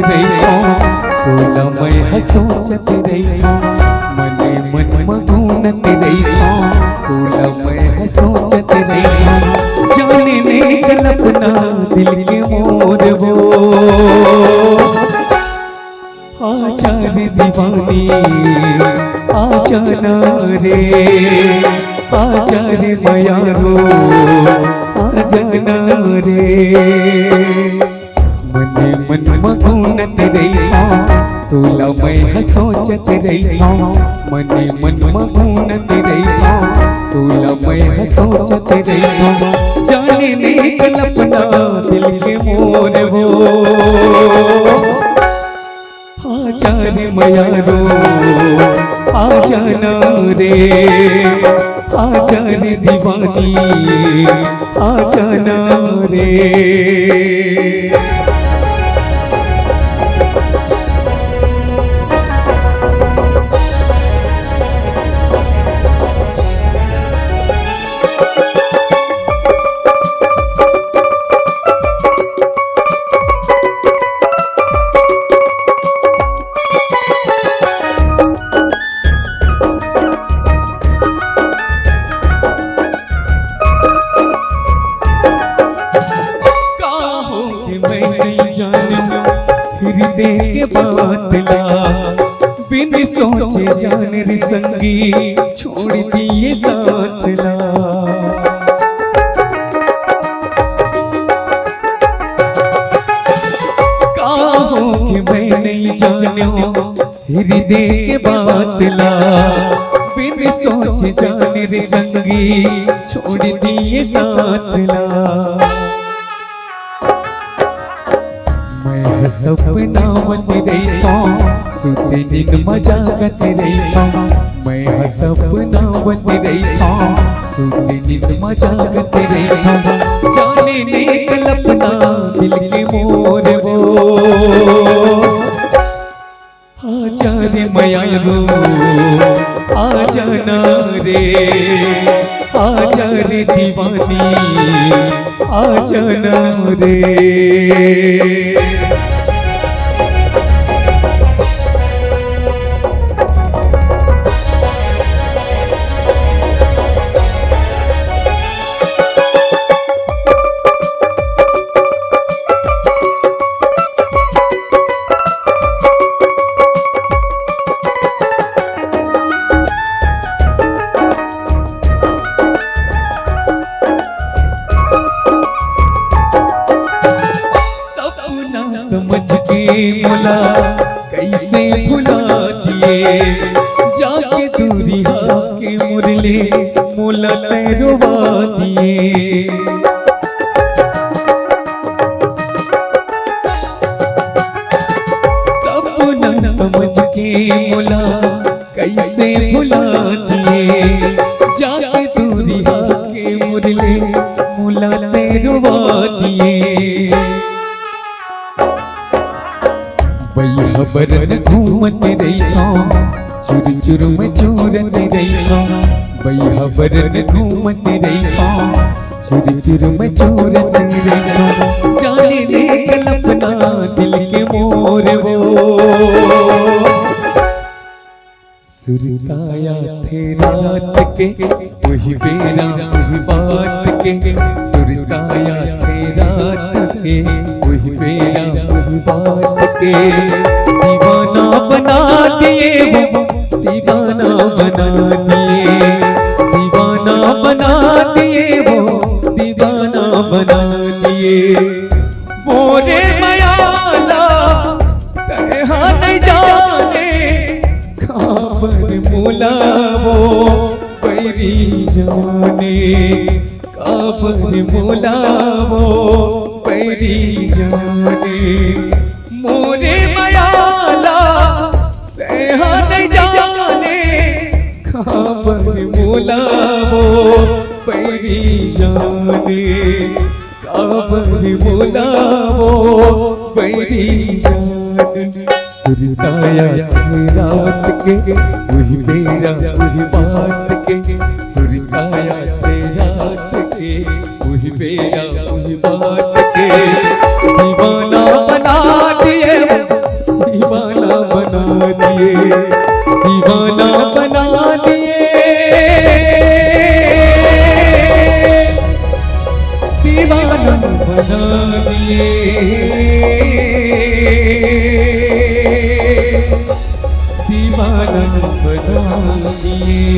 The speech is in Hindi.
रही तोला मैं सोचत रही मने मन मगुनत रही तोला मैं सोचत रही जाने ने कल्पना दिल के मोर वो आजा रे दीवानी आजा ना रे आजा रे मयारो आजा ना रे मने मन मगुनत रही तोला मैं सोचत रही मने मन मगुनत रही तोला मैं सोचत रही जाने ने कल्पना दिल के मोर वो आजा रे मयारो आजा ना रे आजा रे दीवानी आजा ना रे। हृदय के बातला बिन सोचे जान रे संगी छोड़ दिए साथला काहो कि मैं नहीं जानो हृदय के बातला बिन सोचे जान रे संगी छोड़ दिए साथला मैं सपना बन रही सुते नींद मजाकत रही मैं सपना बन रही सुते नींद मजाकत रही जाने ने कल्पना दिल के मोर वो आजा रे मयारो आजा ना रे आजा रे दीवानी आजा ना रे। समझ के मुला कैसे भुला दिए जाके दूरी के मुरले मुला तैरवा दिए सपना समझ के मुला कैसे भुला दिए जाके दूरी के मुरले मुला तैरवा दिए बरन घूमत रही चुर चुर में चूरत रही बरन घूमत रही चुर चुर में चूरत रही जाने ने कल्पना दिल के मोर वो सुरताया थे रात के वही बेरा वही बात के सुरताया थे रात के वही बेरा वही बात के दीवाना बना दिए वो दीवाना बना दिए दीवाना बना दिए वो दीवाना बना दिए मोरे मयाला कहा नहीं जाने खबर मोला वो पैरी जाने खबर मोला वो पैरी जाने मोरे मयाला कहा नहीं जाने खबर मोला वो पैरी जाने खबर मोला वो पैरी जाने सुरताया रात के वही मेरा वही बात के सुरताया रात के वही मेरा वही बात के दीवाना बना दिए दीवाना बना दिए, दीवाना बना दिए।